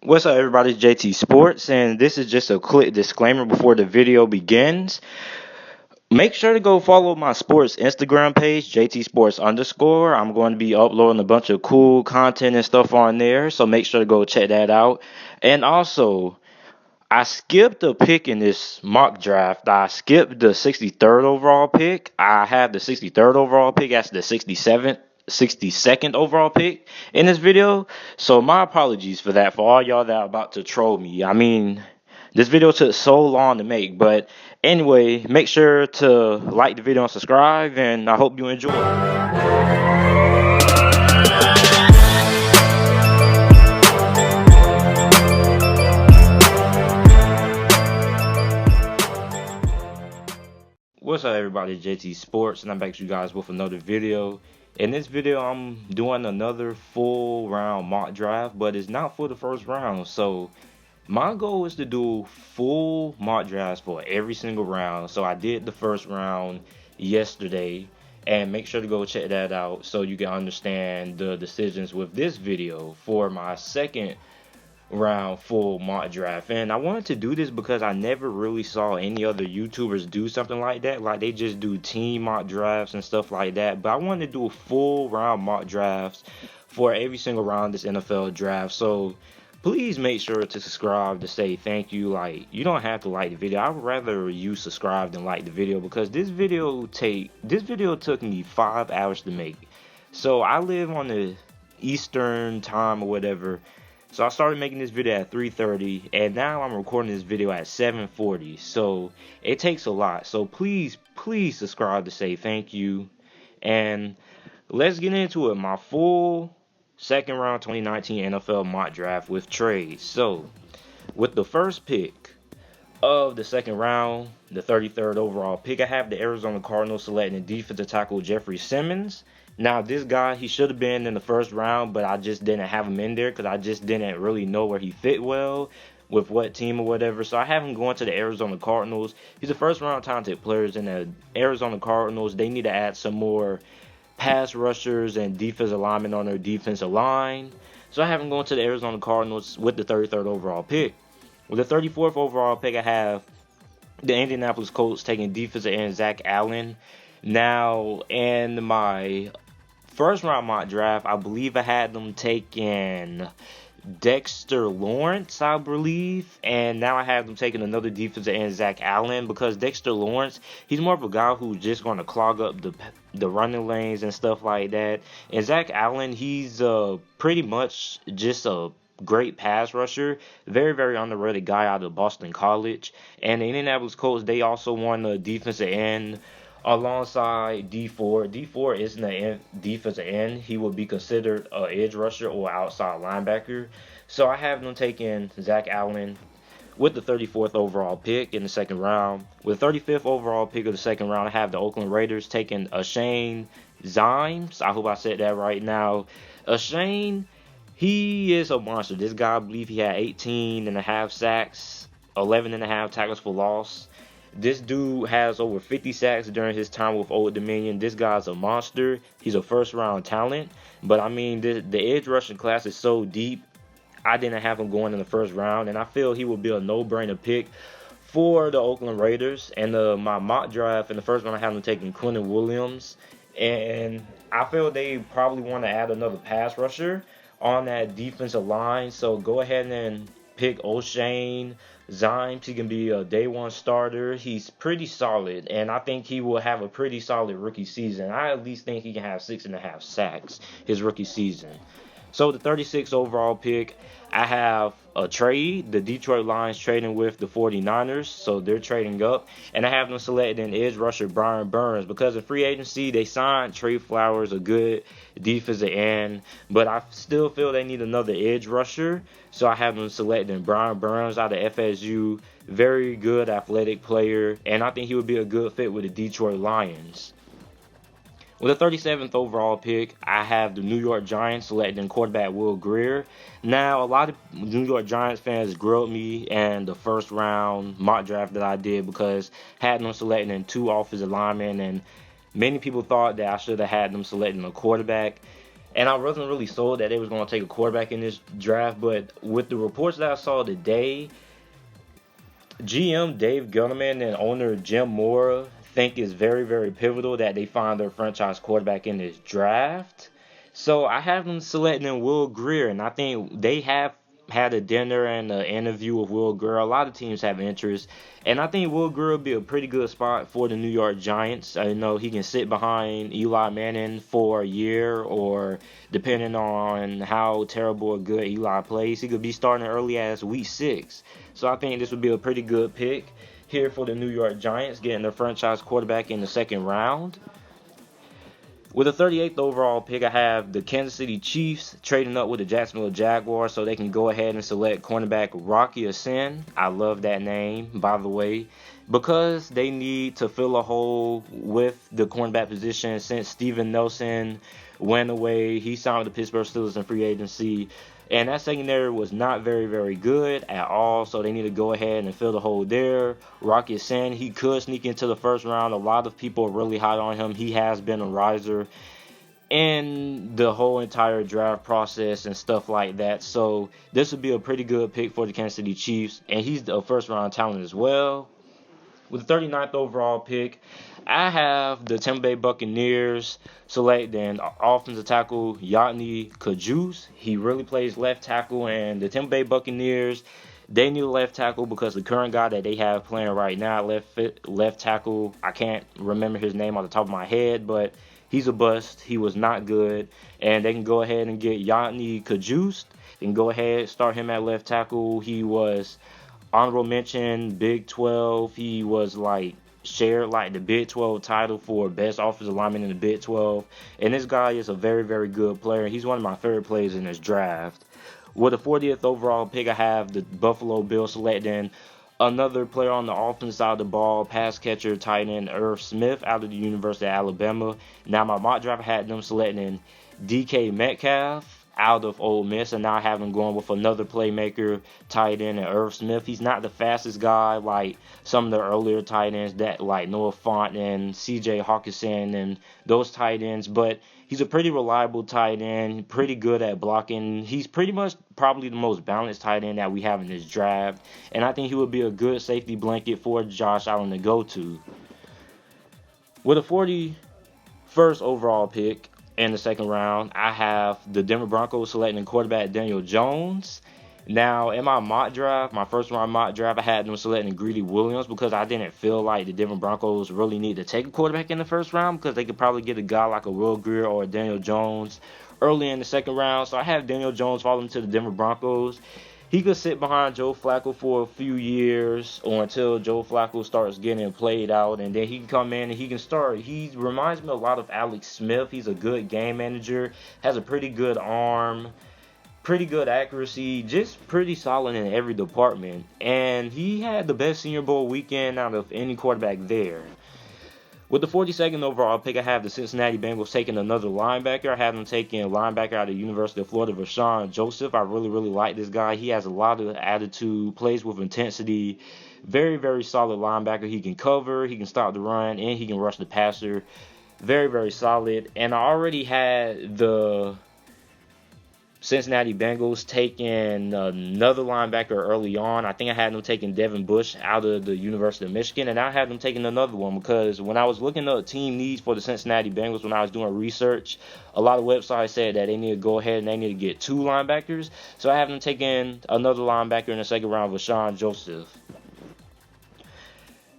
What's up, everybody? It's JT Sports, and this is just a quick disclaimer before the video begins. Make sure to go follow my sports Instagram page, JT Sports underscore. I'm going to be uploading a bunch of cool content and stuff on there, so make sure to go check that out. And also, I skipped a pick in this mock draft. I skipped the 63rd overall pick. I have the 63rd overall pick as the 62nd overall pick in this video. So my apologies for that, for all y'all that are about to troll me. I mean, this video took so long to make, but anyway, make sure to like the video and subscribe, and I hope you enjoy. What's up, everybody? JT Sports, and I'm back to you guys with another video. In this video, I'm doing another full round mock draft, but it's not for the first round. So my goal is to do full mock drafts for every single round. So I did the first round yesterday, and make sure to go check that out so you can understand the decisions with this video for my second round full mock draft. And I wanted to do this because I never really saw any other YouTubers do something like that. Like, they just do team mock drafts and stuff like that, but I wanted to do a full round mock drafts for every single round of this NFL draft. So please make sure to subscribe to say thank you. Like, you don't have to like the video. I would rather you subscribe than like the video, because this video took me 5 hours to make. So I live on the Eastern time or whatever. So I started making this video at 3:30, and now I'm recording this video at 7:40. So it takes a lot. So please subscribe to say thank you. And let's get into it. My full second round 2019 NFL mock draft with trades. So with the first pick of the second round, the 33rd overall pick, I have the Arizona Cardinals selecting defensive tackle Jeffrey Simmons. Now, this guy, he should have been in the first round, but I just didn't have him in there because I just didn't really know where he fit well with what team or whatever. So I have him going to the Arizona Cardinals. He's a first-round talented player in the Arizona Cardinals. They need to add some more pass rushers and defensive linemen on their defensive line. So I have him going to the Arizona Cardinals with the 33rd overall pick. With the 34th overall pick, I have the Indianapolis Colts taking defensive end Zach Allen. Now, in my first round mock draft, I believe I had them taking Dexter Lawrence, I believe, and now I have them taking another defensive end, Zach Allen, because Dexter Lawrence, he's more of a guy who's just going to clog up the running lanes and stuff like that. And Zach Allen, he's pretty much just a great pass rusher, very, very underrated guy out of Boston College. And the Indianapolis Colts, they also won the defensive end alongside D4. D4 isn't an defensive end. He would be considered an edge rusher or outside linebacker. So I have them taking Zach Allen with the 34th overall pick in the second round. With the 35th overall pick of the second round, I have the Oakland Raiders taking Shane Zimes. I hope I said that right. Now, Shane, he is a monster. This guy, I believe he had 18.5 sacks, 11.5 tackles for loss. This dude has over 50 sacks during his time with Old Dominion. This guy's a monster. He's a first-round talent. But, I mean, the edge rushing class is so deep. I didn't have him going in the first round, and I feel he would be a no-brainer pick for the Oakland Raiders. And my mock draft in the first round, I have him taking Quentin Williams. And I feel they probably want to add another pass rusher on that defensive line. So go ahead and pick O'Shane Zimes. He can be a day one starter. He's pretty solid, and I think he will have a pretty solid rookie season. I at least think he can have 6.5 sacks his rookie season. So the 36th overall pick, I have a trade. The Detroit Lions trading with the 49ers, so they're trading up. And I have them selecting edge rusher Brian Burns, because in free agency they signed Trey Flowers, a good defensive end, but I still feel they need another edge rusher. So I have them selecting Brian Burns out of FSU, very good athletic player, and I think he would be a good fit with the Detroit Lions. With the 37th overall pick, I have the New York Giants selecting quarterback Will Grier. Now, a lot of New York Giants fans grilled me in the first round mock draft that I did because I had them selecting 2 offensive linemen, and many people thought that I should have had them selecting a quarterback. And I wasn't really sold that they was going to take a quarterback in this draft, but with the reports that I saw today, GM Dave Gettleman and owner Jim Mora think it's very, very pivotal that they find their franchise quarterback in this draft. So I have them selecting Will Grier, and I think they have had a dinner and an interview with Will Grier. A lot of teams have interest, and I think Will Grier will be a pretty good spot for the New York Giants. I know he can sit behind Eli Manning for a year, or depending on how terrible or good Eli plays, he could be starting early as week 6. So I think this would be a pretty good pick here for the New York Giants, getting their franchise quarterback in the second round. With the 38th overall pick, I have the Kansas City Chiefs trading up with the Jacksonville Jaguars so they can go ahead and select cornerback Rocky Ya-Sin. I love that name, by the way, because they need to fill a hole with the cornerback position since Steven Nelson went away. He signed with the Pittsburgh Steelers in free agency. And that secondary was not very, very good at all, so they need to go ahead and fill the hole there. Rocky Ya-Sin, he could sneak into the first round. A lot of people are really high on him. He has been a riser in the whole entire draft process and stuff like that. So this would be a pretty good pick for the Kansas City Chiefs, and he's a first-round talent as well. With the 39th overall pick, I have the Tampa Bay Buccaneers selecting offensive tackle Yodny Kajus. He really plays left tackle, and the Tampa Bay Buccaneers, they need a left tackle because the current guy that they have playing right now, left tackle, I can't remember his name off the top of my head, but he's a bust. He was not good, and they can go ahead and get Yodny Kajus. They can go ahead start him at left tackle. He was honorable mention Big 12. He was shared the Big 12 title for best offensive lineman in the Big 12. And this guy is a very, very good player. He's one of my favorite players in this draft. With the 40th overall pick, I have the Buffalo Bills selecting another player on the offensive side of the ball, pass catcher, tight end Irv Smith out of the University of Alabama. Now, my mock draft had them selecting DK Metcalf out of Ole Miss, and now I have him going with another playmaker, tight end, and Irv Smith. He's not the fastest guy like some of the earlier tight ends that like Noah Fant and C.J. Hawkinson and those tight ends, but he's a pretty reliable tight end, pretty good at blocking. He's pretty much probably the most balanced tight end that we have in this draft, and I think he would be a good safety blanket for Josh Allen to go to. With a 41st overall pick, in the second round, I have the Denver Broncos selecting quarterback Daniel Jones. Now, in my mock draft, my first round mock draft, I had them selecting Greedy Williams because I didn't feel like the Denver Broncos really need to take a quarterback in the first round because they could probably get a guy like a Will Grier or a Daniel Jones early in the second round. So I have Daniel Jones falling to the Denver Broncos. He could sit behind Joe Flacco for a few years or until Joe Flacco starts getting played out, and then he can come in and he can start. He reminds me a lot of Alex Smith. He's a good game manager, has a pretty good arm, pretty good accuracy, just pretty solid in every department. And he had the best Senior Bowl weekend out of any quarterback there. With the 42nd overall pick, I have the Cincinnati Bengals taking another linebacker. I have them taking a linebacker out of the University of Florida, Vosean Joseph. I really, really like this guy. He has a lot of attitude, plays with intensity. Very, very solid linebacker. He can cover, he can stop the run, and he can rush the passer. Very, very solid. And I already had the Cincinnati Bengals taking another linebacker early on. I think I had them taking Devin Bush out of the University of Michigan, and I had them taking another one because when I was looking up team needs for the Cincinnati Bengals when I was doing research, a lot of websites said that they need to go ahead and they need to get 2 linebackers. So I have them taking another linebacker in the second round, Vosean Joseph.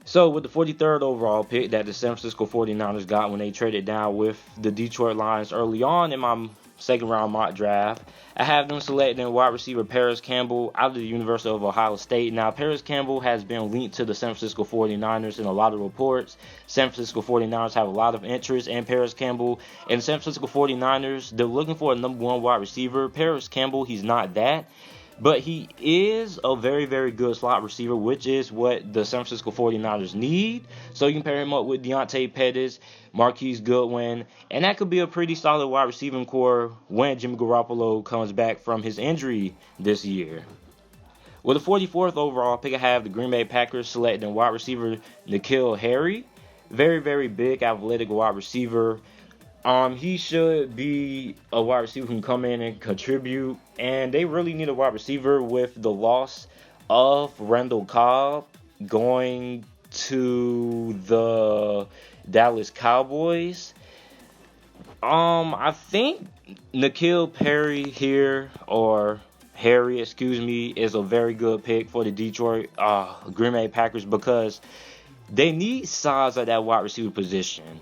So with the 43rd overall pick that the San Francisco 49ers got when they traded down with the Detroit Lions early on in my second round mock draft, I have them selecting wide receiver Parris Campbell out of the University of Ohio State. Now, Parris Campbell has been linked to the San Francisco 49ers in a lot of reports. San Francisco 49ers have a lot of interest in Parris Campbell. And San Francisco 49ers, they're looking for a number 1 wide receiver. Parris Campbell, he's not that. But he is a very, very good slot receiver, which is what the San Francisco 49ers need. So you can pair him up with Deontay Pettis, Marquise Goodwin, and that could be a pretty solid wide receiving core when Jimmy Garoppolo comes back from his injury this year. With the 44th overall pick, I have the Green Bay Packers selecting wide receiver N'Keal Harry. Very, very big, athletic wide receiver. He should be a wide receiver who can come in and contribute. And they really need a wide receiver with the loss of Randall Cobb going to the Dallas Cowboys. I think N'Keal Perry here, or Harry, excuse me, is a very good pick for the Detroit Green Bay Packers because they need size at that wide receiver position.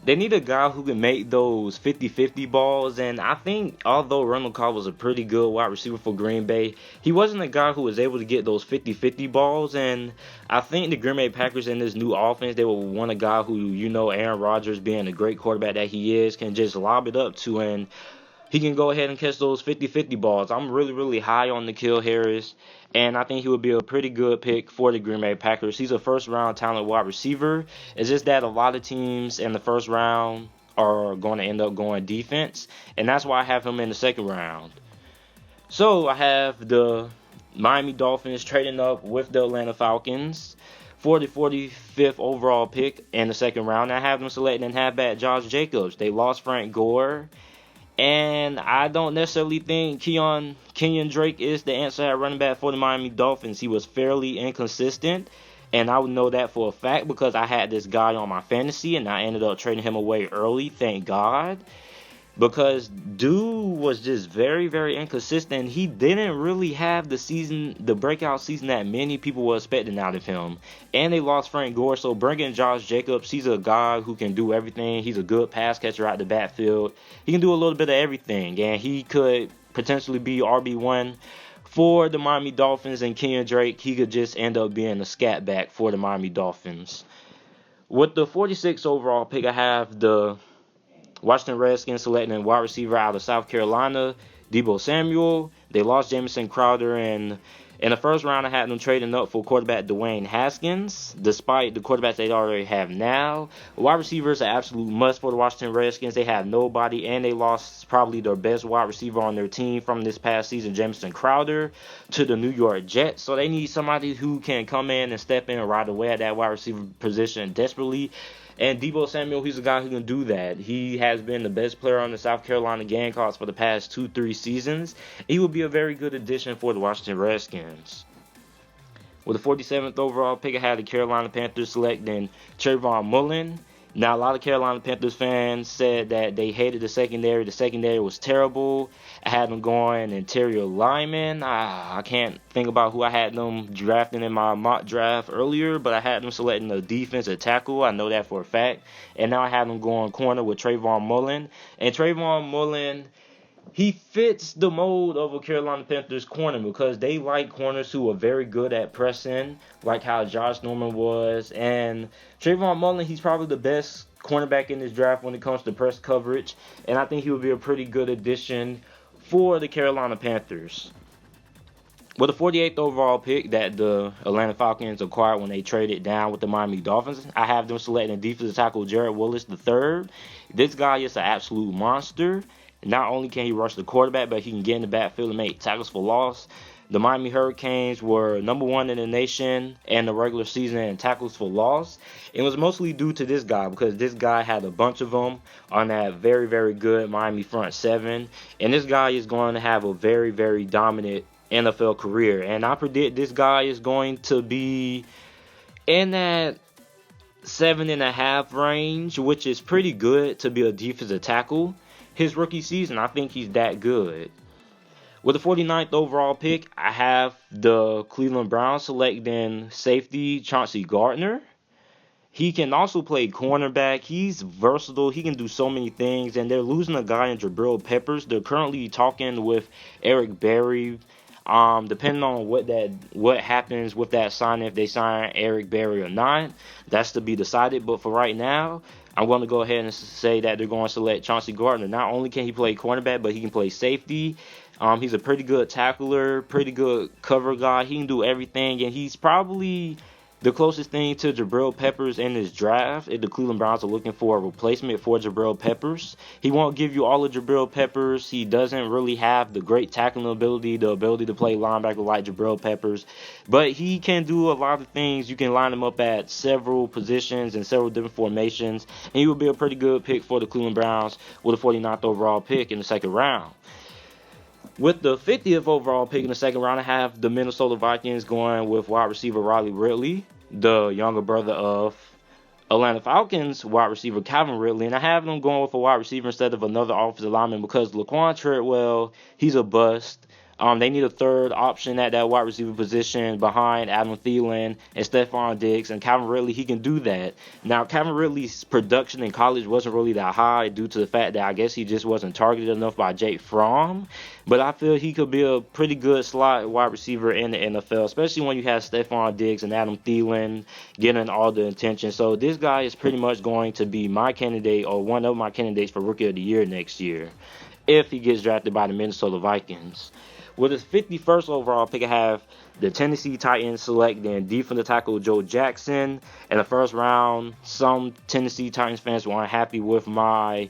They need a guy who can make those 50-50 balls, and I think although Randall Cobb was a pretty good wide receiver for Green Bay, he wasn't a guy who was able to get those 50-50 balls, and I think the Green Bay Packers in this new offense, they will want a guy who, Aaron Rodgers being a great quarterback that he is, can just lob it up to, and he can go ahead and catch those 50-50 balls. I'm really, really high on N'Keal Harris, and I think he would be a pretty good pick for the Green Bay Packers. He's a first-round talent wide receiver. It's just that a lot of teams in the first round are going to end up going defense, and that's why I have him in the second round. So I have the Miami Dolphins trading up with the Atlanta Falcons for the 45th overall pick in the second round. I have them selecting halfback Josh Jacobs. They lost Frank Gore. And I don't necessarily think Kenyon Drake is the answer at running back for the Miami Dolphins. He was fairly inconsistent, and I would know that for a fact because I had this guy on my fantasy, and I ended up trading him away early, thank God. Because dude was just very, very inconsistent. He didn't really have the breakout season that many people were expecting out of him. And they lost Frank Gore, so bringing Josh Jacobs, he's a guy who can do everything. He's a good pass catcher out the backfield. He can do a little bit of everything, and he could potentially be RB1 for the Miami Dolphins. And Kenyon Drake, he could just end up being a scat back for the Miami Dolphins. With the 46th overall pick, I have the Washington Redskins selecting a wide receiver out of South Carolina, DEEBO Samuel. They lost Jamison Crowder, and in the first round, I had them trading up for quarterback Dwayne Haskins, despite the quarterbacks they already have now. Wide receivers are absolute must for the Washington Redskins. They have nobody, and they lost probably their best wide receiver on their team from this past season, Jamison Crowder, to the New York Jets. So they need somebody who can come in and step in right away at that wide receiver position desperately. And DEEBO Samuel, he's a guy who can do that. He has been the best player on the South Carolina Gamecocks for the past 2-3 seasons. He will be a very good addition for the Washington Redskins. With the 47th overall pick, I had the Carolina Panthers selecting TRAYVON MULLEN. Now, a lot of Carolina Panthers fans said that they hated the secondary. The secondary was terrible. I had them going interior lineman. I can't think about who I had them drafting in my mock draft earlier, but I had them selecting a defensive tackle. I know that for a fact. And now I have them going corner with TRAYVON MULLEN. And TRAYVON MULLEN, he fits the mold of a Carolina Panthers corner because they like corners who are very good at pressing, like how Josh Norman was. And TRAYVON MULLEN, he's probably the best cornerback in this draft when it comes to press coverage. And I think he would be a pretty good addition for the Carolina Panthers. With the 48th overall pick that the Atlanta Falcons acquired when they traded down with the Miami Dolphins, I have them selecting defensive tackle Jared Willis III. This guy is an absolute monster. Not only can he rush the quarterback, but he can get in the backfield and make tackles for loss. The Miami Hurricanes were number 1 in the nation in the regular season in tackles for loss. It was mostly due to this guy because this guy had a bunch of them on that very, very good Miami front seven. And this guy is going to have a very, very dominant NFL career. And I predict this guy is going to be in that 7.5 range, which is pretty good to be a defensive tackle. His rookie season, I think he's that good. With the 49th overall pick, I have the Cleveland Browns selecting safety Chauncey Gardner. He can also play cornerback. He's versatile. He can do so many things. And they're losing a guy in Jabril Peppers. They're currently talking with Eric Berry. Depending on what happens with that signing, if they sign Eric Berry or not, that's to be decided. But for right now, I'm going to go ahead and say that they're going to select Chauncey Gardner. Not only can he play cornerback, but he can play safety. He's a pretty good tackler, pretty good cover guy. He can do everything, and he's probably The closest thing to Jabril Peppers in this draft is the Cleveland Browns are looking for a replacement for Jabril Peppers. He won't give you all of Jabril Peppers. He doesn't really have the great tackling ability, the ability to play linebacker like Jabril Peppers. But he can do a lot of things. You can line him up at several positions and several different formations. And he would be a pretty good pick for the Cleveland Browns with a 49th overall pick in the second round. With the 50th overall pick in the second round, I have the Minnesota Vikings going with wide receiver Ridley, the younger brother of Atlanta Falcons wide receiver Calvin Ridley, and I have them going with a wide receiver instead of another offensive lineman because Laquan Treadwell, he's a bust. They need a third option at that wide receiver position behind Adam Thielen and Stephon Diggs, and Calvin Ridley, he can do that. Now, Calvin Ridley's production in college wasn't really that high due to the fact that I guess he just wasn't targeted enough by Jake Fromm, but I feel he could be a pretty good slot wide receiver in the NFL, especially when you have Stephon Diggs and Adam Thielen getting all the attention. So this guy is pretty much going to be my candidate or one of my candidates for Rookie of the Year next year if he gets drafted by the Minnesota Vikings. With his 51st overall pick, I have the Tennessee Titans selecting defensive tackle Joe Jackson. In the first round, some Tennessee Titans fans were unhappy with my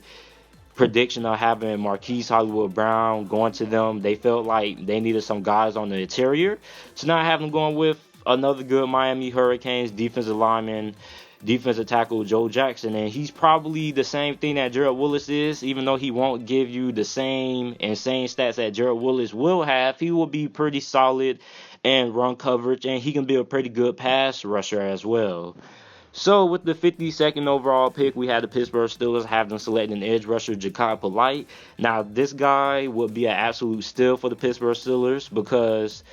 prediction of having Marquise Hollywood Brown going to them. They felt like they needed some guys on the interior. So now I have them going with another good Miami Hurricanes defensive lineman, defensive tackle Joe Jackson, and he's probably the same thing that Gerald Willis is, even though he won't give you the same insane stats that Gerald Willis will have. He will be pretty solid in run coverage, and he can be a pretty good pass rusher as well. So with the 52nd overall pick, we had the Pittsburgh Steelers have them selecting edge rusher JACHAI Polite. Now, this guy would be an absolute steal for the Pittsburgh Steelers because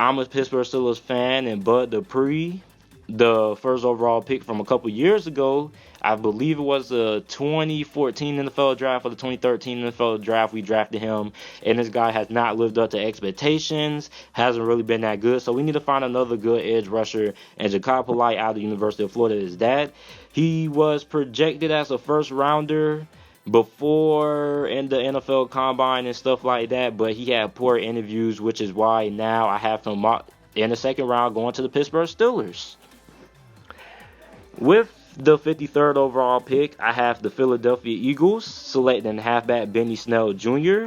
I'm a Pittsburgh Steelers fan, and Bud Dupree, the first overall pick from a couple years ago, I believe it was the 2014 NFL draft or the 2013 NFL draft, we drafted him, and this guy has not lived up to expectations, hasn't really been that good, so we need to find another good edge rusher, and JACHAI Polite out of the University of Florida is that. He was projected as a first rounder before in the NFL Combine and stuff like that, but he had poor interviews, which is why now I have him in the second round going to the Pittsburgh Steelers. With the 53rd overall pick, I have the Philadelphia Eagles selecting halfback Bennie Snell Jr.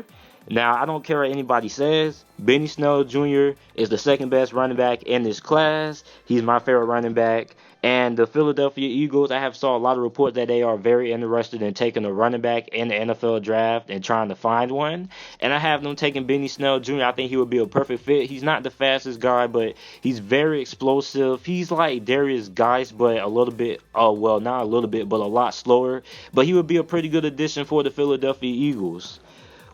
Now, I don't care what anybody says. Bennie Snell Jr. is the second best running back in this class. He's my favorite running back. And the Philadelphia Eagles, I have saw a lot of reports that they are very interested in taking a running back in the NFL draft and trying to find one. And I have them taking Bennie Snell Jr. I think he would be a perfect fit. He's not the fastest guy, but he's very explosive. He's like Darius Geis, but a little bit, well, not a little bit, but a lot slower. But he would be a pretty good addition for the Philadelphia Eagles.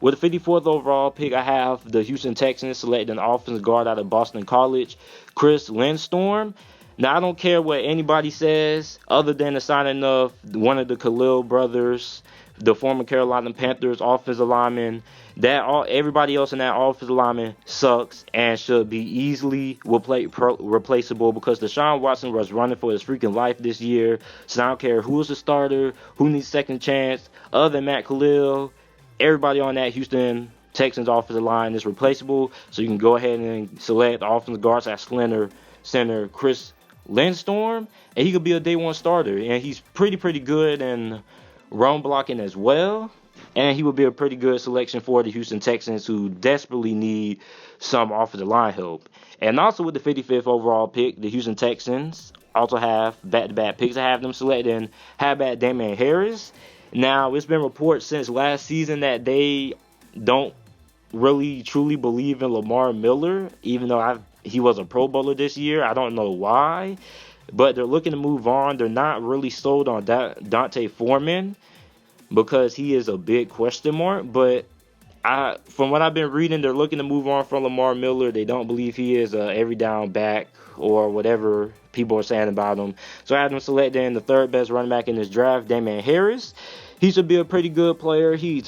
With the 54th overall pick, I have the Houston Texans selecting an offensive guard out of Boston College, Chris LINDSTORM. Now, I don't care what anybody says other than the signing of one of the Khalil brothers, the former Carolina Panthers offensive lineman. Everybody else in that offensive lineman sucks and should be easily replaceable because Deshaun Watson was running for his freaking life this year. So I don't care who's the starter, who needs second chance, other than Matt Khalil. Everybody on that Houston Texans offensive line is replaceable. So you can go ahead and select the offensive guards at center Chris LINDSTORM, and he could be a day one starter, and he's pretty good in run blocking as well, and he would be a pretty good selection for the Houston Texans who desperately need some offensive line help. And also with the 55th overall pick, the Houston Texans also have back-to-back picks. I have them selecting halfback Damian Harris. Now, it's been reported since last season that they don't really truly believe in Lamar Miller, even though he was a Pro Bowler this year. I don't know why, but they're looking to move on. They're not really sold on Dante Foreman because he is a big question mark. But from what I've been reading, they're looking to move on from Lamar Miller. They don't believe he is a every down back or whatever people are saying about him. So I have them selecting the third best running back in this draft, Damian Harris. He should be a pretty good player. He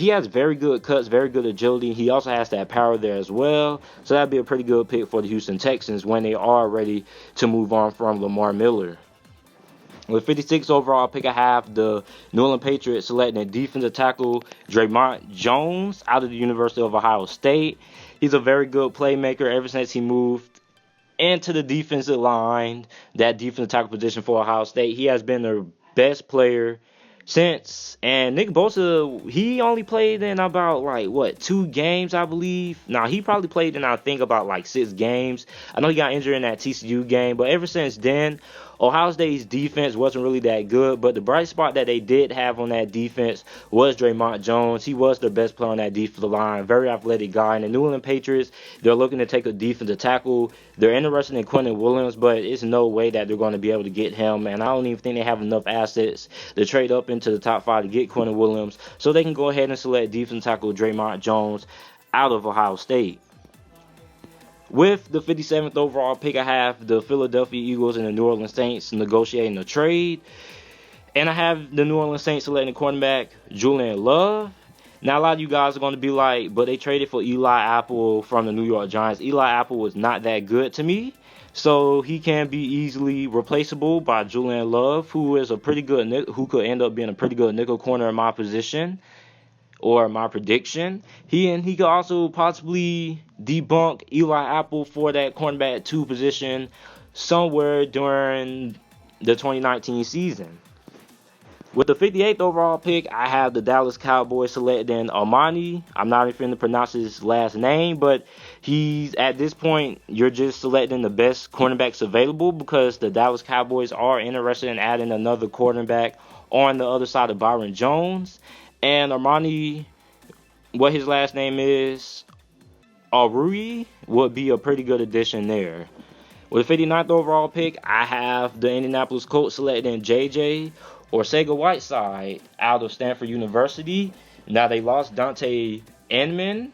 has very good cuts, very good agility. He also has that power there as well. So that'd be a pretty good pick for the Houston Texans when they are ready to move on from Lamar Miller. With 56 overall pick, I have the New England Patriots selecting a defensive tackle, Draymond Jones, out of the University of Ohio State. He's a very good playmaker ever since he moved into the defensive line, that defensive tackle position for Ohio State. He has been their best player since. And Nick Bosa, he only played in about, like, what, 2 games, I believe. Now, he probably played in, I think, about, like, 6 games. I know he got injured in that TCU game, but ever since then, Ohio State's defense wasn't really that good. But the bright spot that they did have on that defense was Draymond Jones. He was the best player on that defensive line, very athletic guy. And the New England Patriots, they're looking to take a defensive tackle. They're interested in Quentin Williams, but it's no way that they're going to be able to get him. And I don't even think they have enough assets to trade up into the top 5 to get Quentin Williams, so they can go ahead and select defensive tackle Draymond Jones out of Ohio State. With the 57th overall pick, I have the Philadelphia Eagles and the New Orleans Saints negotiating a trade. And I have the New Orleans Saints selecting cornerback Julian Love. Now, a lot of you guys are going to be like, but they traded for Eli Apple from the New York Giants. Eli Apple was not that good to me, so he can be easily replaceable by Julian Love, who is a pretty good, who could end up being a pretty good nickel corner in my position or my prediction. He could also possibly debunk Eli Apple for that cornerback 2 position somewhere during the 2019 season. With the 58th overall pick, I have the Dallas Cowboys selecting Armani. I'm not even going to pronounce his last name, but he's, at this point, you're just selecting the best cornerbacks available, because the Dallas Cowboys are interested in adding another cornerback on the other side of Byron Jones. And Armani, what his last name is, Arui, would be a pretty good addition there. With the 59th overall pick, I have the Indianapolis Colts selecting JJ Arcega-Whiteside out of Stanford University. Now, they lost Dante Inman,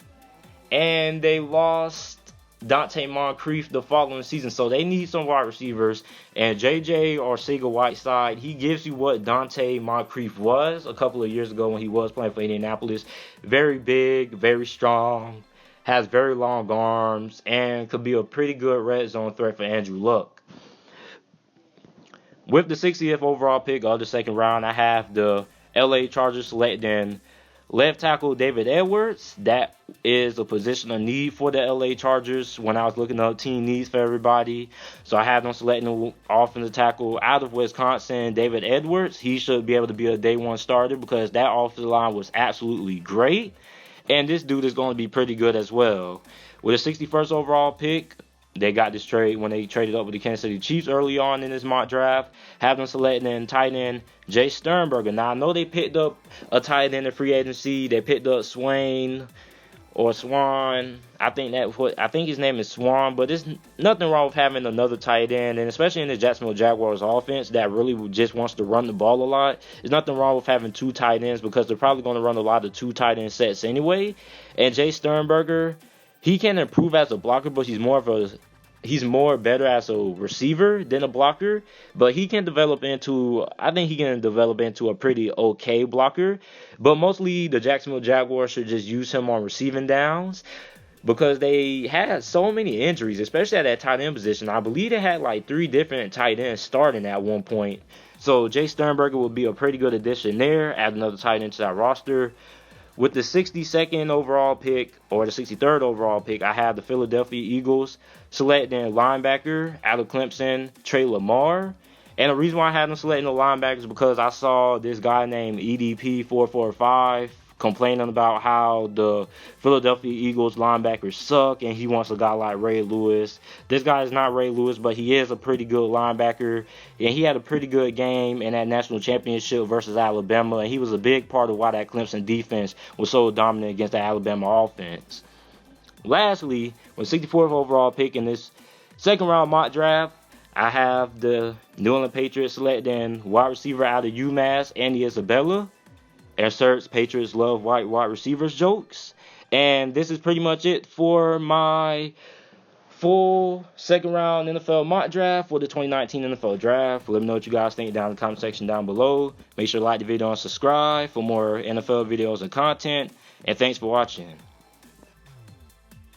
and they lost Dante Moncrief the following season, so they need some wide receivers. And JJ Arcega-Whiteside, he gives you what Dante Moncrief was a couple of years ago when he was playing for Indianapolis. Very big, very strong, has very long arms, and could be a pretty good red zone threat for Andrew Luck. With the 60th overall pick of the second round, I have the LA Chargers selecting left tackle David Edwards. That is a position of need for the LA Chargers when I was looking up team needs for everybody. So I have them selecting an offensive tackle out of Wisconsin, David Edwards. He should be able to be a day 1 starter, because that offensive line was absolutely great. And this dude is going to be pretty good as well. With the 61st overall pick, they got this trade when they traded up with the Kansas City Chiefs early on in this mock draft, have them selecting tight end Jace Sternberger. Now, I know they picked up a tight end in free agency. They picked up Swan. I think his name is Swan, but there's nothing wrong with having another tight end, and especially in the Jacksonville Jaguars offense that really just wants to run the ball a lot. There's nothing wrong with having 2 tight ends, because they're probably going to run a lot of 2 tight end sets anyway. And Jace Sternberger, he can improve as a blocker, but he's more better as a receiver than a blocker. But I think he can develop into a pretty okay blocker. But mostly the Jacksonville Jaguars should just use him on receiving downs, because they had so many injuries, especially at that tight end position. I believe they had like 3 different tight ends starting at one point. So Jay Sternberger would be a pretty good addition there. Add another tight end to that roster. With the 62nd overall pick, or the 63rd overall pick, I have the Philadelphia Eagles selecting linebacker out of Clemson, Trey Lamar. And the reason why I had them selecting the linebacker is because I saw this guy named EDP445 complaining about how the Philadelphia Eagles linebackers suck, and he wants a guy like Ray Lewis. This guy is not Ray Lewis, but he is a pretty good linebacker, and he had a pretty good game in that national championship versus Alabama, and he was a big part of why that Clemson defense was so dominant against the Alabama offense. Lastly, with 64th overall pick in this second round mock draft, I have the New England Patriots selecting wide receiver out of UMass, Andy Isabella. Inserts Patriots love white wide receivers jokes. And this is pretty much it for my full second round NFL mock draft for the 2019 NFL draft. Let me know what you guys think down in the comment section down below. Make sure to like the video and subscribe for more NFL videos and content. And thanks for watching.